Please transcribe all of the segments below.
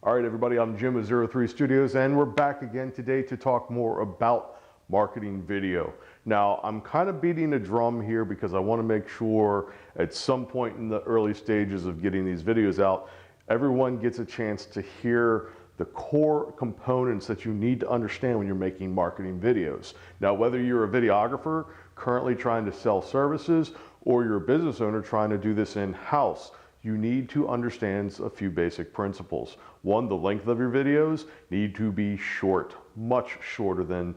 All right, everybody, I'm Jim with 03 Studios, and we're back again today to talk more about marketing video. Now, I'm kind of beating a drum here because I want to make sure at some point in the early stages of getting these videos out, everyone gets a chance to hear the core components that you need to understand when you're making marketing videos. Now, whether you're a videographer currently trying to sell services or you're a business owner trying to do this in-house, you need to understand a few basic principles. One, the length of your videos need to be short, much shorter than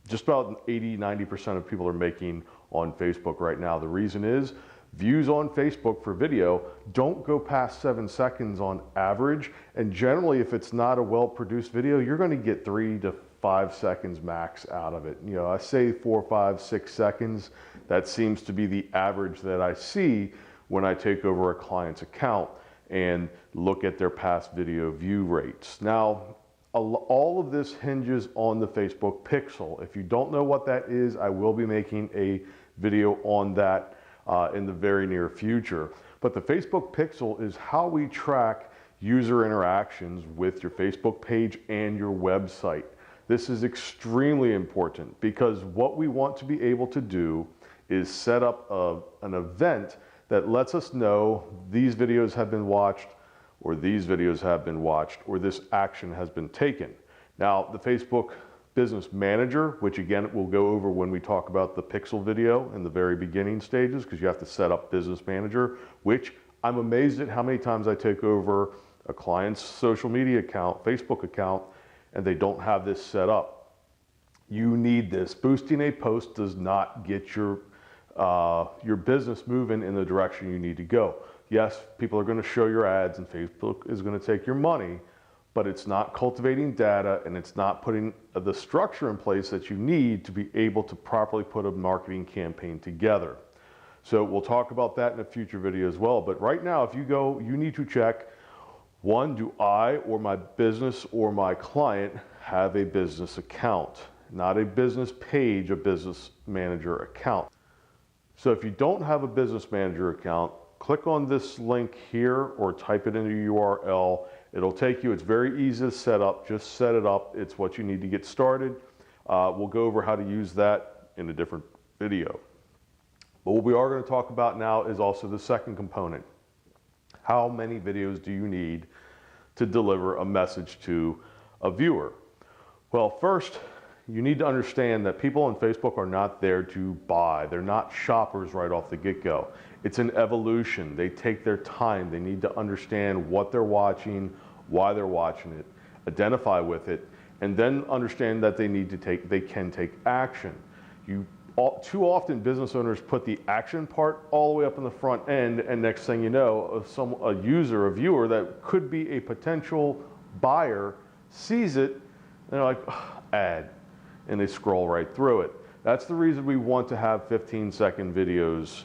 just about 80–90% of people are making on Facebook right now. The reason is views on Facebook for video don't go past 7 seconds on average, and generally if it's not a well-produced video, you're going to get 3 to 5 seconds max out of it. You know, I say 4, 5, 6 seconds. That seems to be the average that I see when I take over a client's account and look at their past video view rates. Now, all of this hinges on the Facebook pixel. If you don't know what that is, I will be making a video on that in the very near future. But the Facebook pixel is how we track user interactions with your Facebook page and your website. This is extremely important because what we want to be able to do is set up an event that lets us know these videos have been watched, or these videos have been watched, or this action has been taken. Now, the Facebook Business Manager, which again we'll go over when we talk about the pixel video in the very beginning stages, because you have to set up Business Manager, which I'm amazed at how many times I take over a client's social media account, Facebook account, and they don't have this set up. You need this. Boosting a post does not get your business moving in the direction you need to go. Yes, people are going to show your ads and Facebook is going to take your money, but it's not cultivating data and it's not putting the structure in place that you need to be able to properly put a marketing campaign together. So we'll talk about that in a future video as well. But right now, if you go, you need to check, one, do I or my business or my client have a business account? Not a business page, a business manager account. So if you don't have a business manager account, click on this link here or type it into your URL. It'll take you, it's very easy to set up, just set it up. It's what you need to get started. We'll go over how to use that in a different video. But what we are going to talk about now is also the second component. How many videos do you need to deliver a message to a viewer? Well, first, you need to understand that people on Facebook are not there to buy. They're not shoppers right off the get-go. It's an evolution. They take their time. They need to understand what they're watching, why they're watching it, identify with it, and then understand that they can take action. Too often business owners put the action part all the way up in the front end, and next thing you know, a user, a viewer that could be a potential buyer sees it, and they're like, ad. And they scroll right through it. That's the reason we want to have 15-second videos,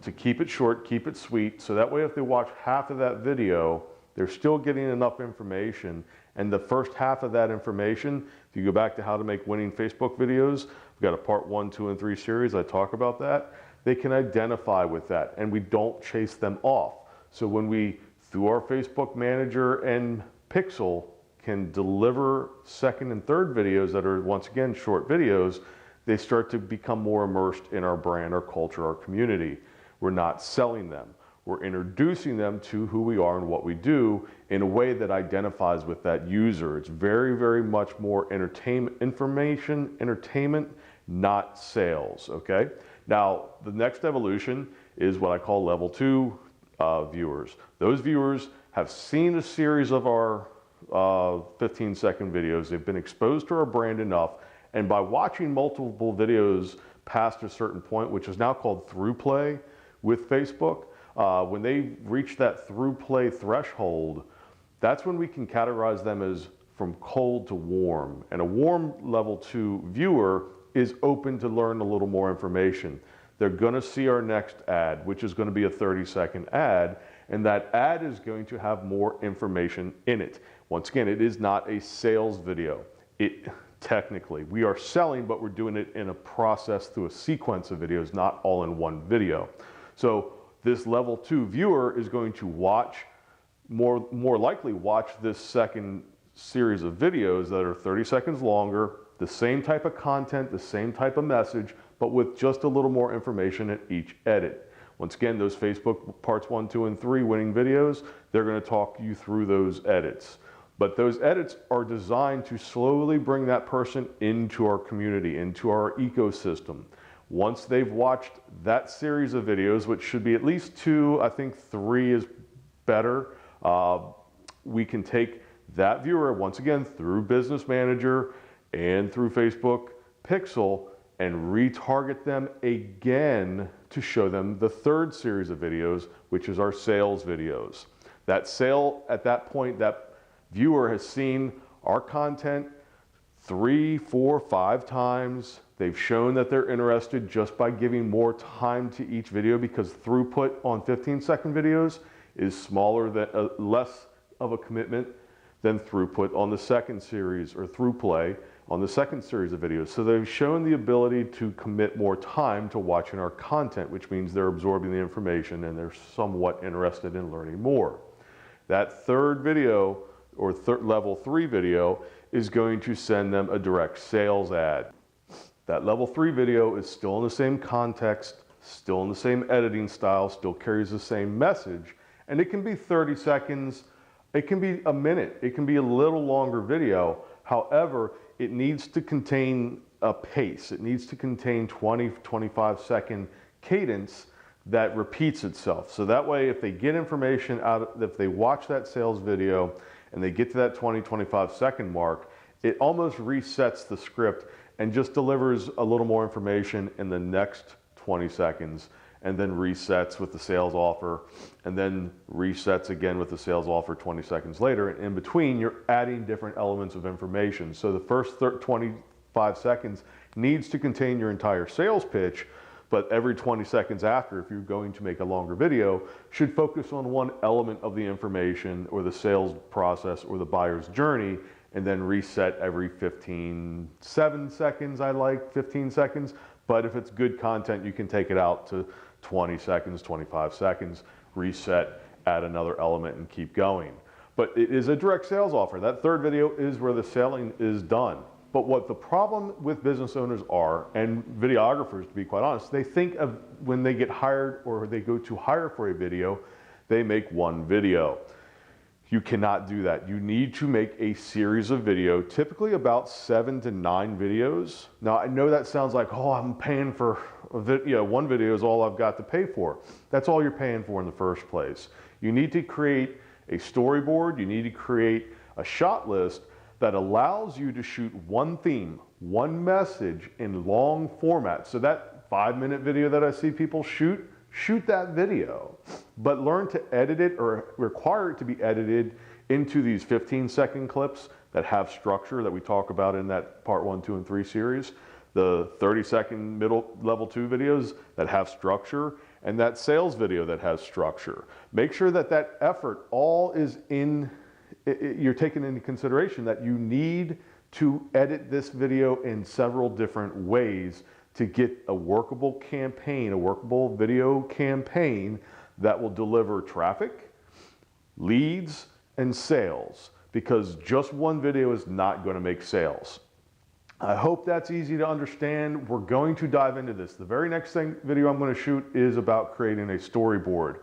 to keep it short, keep it sweet, so that way if they watch half of that video, they're still getting enough information. And the first half of that information, if you go back to how to make winning Facebook videos, we've got a part 1, 2, and 3 series, I talk about that. They can identify with that, and we don't chase them off. So when we, through our Facebook Manager and Pixel, can deliver second and third videos that are, once again, short videos, they start to become more immersed in our brand, our culture, our community. We're not selling them. We're introducing them to who we are and what we do in a way that identifies with that user. It's very, very much more entertainment, not sales, okay? Now, the next evolution is what I call level 2 viewers. Those viewers have seen a series of our 15-second videos. They've been exposed to our brand enough, and by watching multiple videos past a certain point, which is now called through play with Facebook, when they reach that through play threshold, that's when we can categorize them as from cold to warm. And a warm level 2 viewer is open to learn a little more information. They're going to see our next ad, which is going to be a 30-second ad, and that ad is going to have more information in it. Once again, it is not a sales video. Technically, we are selling, but we're doing it in a process through a sequence of videos, not all in one video. So this level 2 viewer is going to watch more likely watch this second series of videos that are 30 seconds longer, the same type of content, the same type of message, but with just a little more information at each edit. Once again, those Facebook parts 1, 2, and 3 winning videos, they're going to talk you through those edits. But those edits are designed to slowly bring that person into our community, into our ecosystem. Once they've watched that series of videos, which should be at least 2, I think 3 is better, we can take that viewer, once again, through Business Manager and through Facebook Pixel, and retarget them again to show them the third series of videos, which is our sales videos. That sale, at that point, that viewer has seen our content 3, 4, 5 times. They've shown that they're interested just by giving more time to each video, because throughput on 15-second videos is smaller than less of a commitment than throughput on the second series, or through play on the second series of videos. So they've shown the ability to commit more time to watching our content, which means they're absorbing the information and they're somewhat interested in learning more. That third video, or level 3 video, is going to send them a direct sales ad. That level 3 video is still in the same context, still in the same editing style, still carries the same message, and it can be 30 seconds, it can be a minute, it can be a little longer video. However, it needs to contain a pace. It needs to contain 20, 25-second cadence that repeats itself. So that way, if they get information out, if they watch that sales video and they get to that 20, 25-second mark, it almost resets the script and just delivers a little more information in the next 20 seconds, and then resets with the sales offer, and then resets again with the sales offer 20 seconds later. And in between, you're adding different elements of information. So the first 25 seconds needs to contain your entire sales pitch, but every 20 seconds after, if you're going to make a longer video, should focus on one element of the information or the sales process or the buyer's journey, and then reset every 15 seconds, 15 seconds. But if it's good content, you can take it out to 20 seconds, 25 seconds, reset, add another element, and keep going. But it is a direct sales offer. That third video is where the selling is done. But what the problem with business owners are, and videographers, to be quite honest, they think of when they get hired or they go to hire for a video, they make one video. You cannot do that. You need to make a series of video, typically about 7 to 9 videos. Now, I know that sounds like, oh, I'm paying for a video. One video is all I've got to pay for. That's all you're paying for in the first place. You need to create a storyboard. You need to create a shot list that allows you to shoot one theme, one message in long format. So that 5-minute video that I see people shoot that video, but learn to edit it, or require it to be edited into these 15-second clips that have structure that we talk about in that part 1, 2, and 3 series, the 30-second level 2 videos that have structure, and that sales video that has structure. Make sure that that effort all is in, you're taking into consideration that you need to edit this video in several different ways to get a workable campaign, a workable video campaign that will deliver traffic, leads, and sales, because just one video is not going to make sales. I hope that's easy to understand. We're going to dive into this. The very next video I'm going to shoot is about creating a storyboard.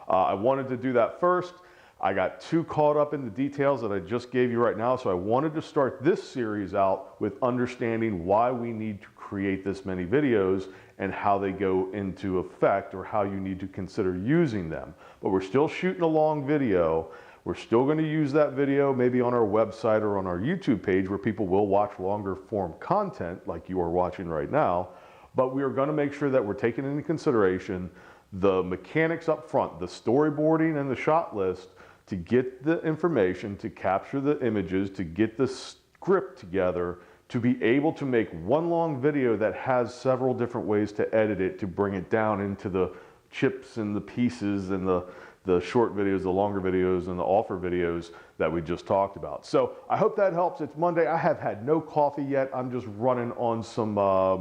I wanted to do that first. I got too caught up in the details that I just gave you right now, so I wanted to start this series out with understanding why we need to create this many videos and how they go into effect, or how you need to consider using them. But we're still shooting a long video. We're still going to use that video maybe on our website or on our YouTube page, where people will watch longer form content like you are watching right now. But we are going to make sure that we're taking into consideration the mechanics up front, the storyboarding and the shot list, to get the information, to capture the images, to get the script together, to be able to make one long video that has several different ways to edit it, to bring it down into the chips and the pieces and the short videos, the longer videos, and the offer videos that we just talked about. So I hope that helps. It's Monday. I have had no coffee yet. I'm just running on some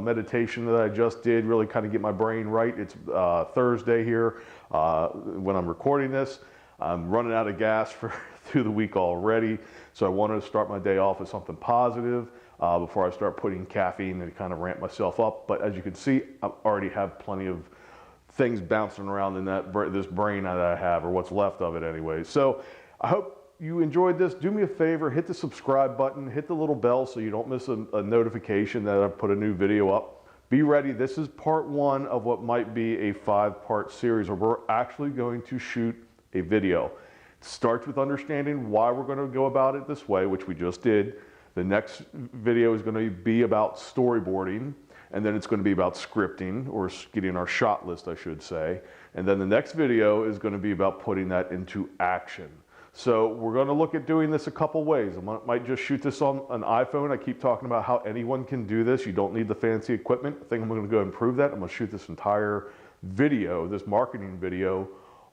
meditation that I just did, really kind of get my brain right. It's Thursday here when I'm recording this. I'm running out of gas through the week already, so I wanted to start my day off with something positive before I start putting caffeine and kind of ramp myself up. But as you can see, I already have plenty of things bouncing around in this brain that I have, or what's left of it anyway. So I hope you enjoyed this. Do me a favor, hit the subscribe button, hit the little bell so you don't miss a notification that I've put a new video up. Be ready. This is part 1 of what might be a 5-part series where we're actually going to shoot a video. It starts with understanding why we're going to go about it this way, which we just did. The next video is going to be about storyboarding, and then it's going to be about scripting, or getting our shot list, I should say. And then the next video is going to be about putting that into action. So we're going to look at doing this a couple ways. I might just shoot this on an iPhone. I keep talking about how anyone can do this. You don't need the fancy equipment. I think I'm going to go and prove that. I'm going to shoot this entire video, this marketing video,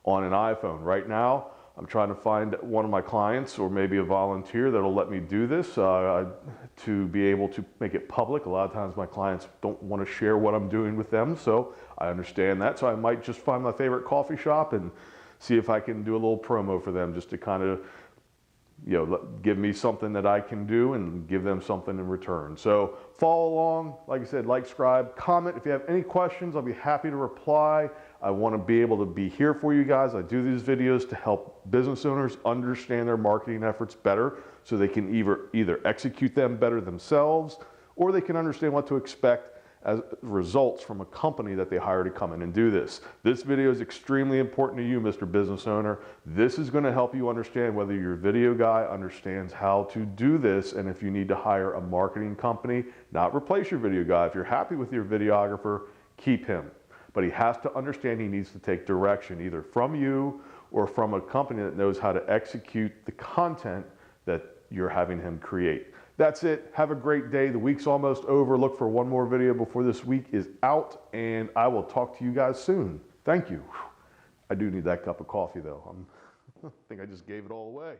on an iPhone. Right now, I'm trying to find one of my clients or maybe a volunteer that'll let me do this to be able to make it public. A lot of times my clients don't want to share what I'm doing with them, so I understand that. So I might just find my favorite coffee shop and see if I can do a little promo for them, just to kind of, give me something that I can do and give them something in return. So follow along. Like I said, like, subscribe, comment. If you have any questions, I'll be happy to reply. I want to be able to be here for you guys. I do these videos to help business owners understand their marketing efforts better so they can either execute them better themselves, or they can understand what to expect as results from a company that they hire to come in and do this. This video is extremely important to you, Mr. Business Owner. This is going to help you understand whether your video guy understands how to do this, and if you need to hire a marketing company, not replace your video guy. If you're happy with your videographer, keep him. But he has to understand he needs to take direction either from you or from a company that knows how to execute the content that you're having him create. That's it. Have a great day. The week's almost over. Look for one more video before this week is out, and I will talk to you guys soon. Thank you. I do need that cup of coffee, though. I think I just gave it all away.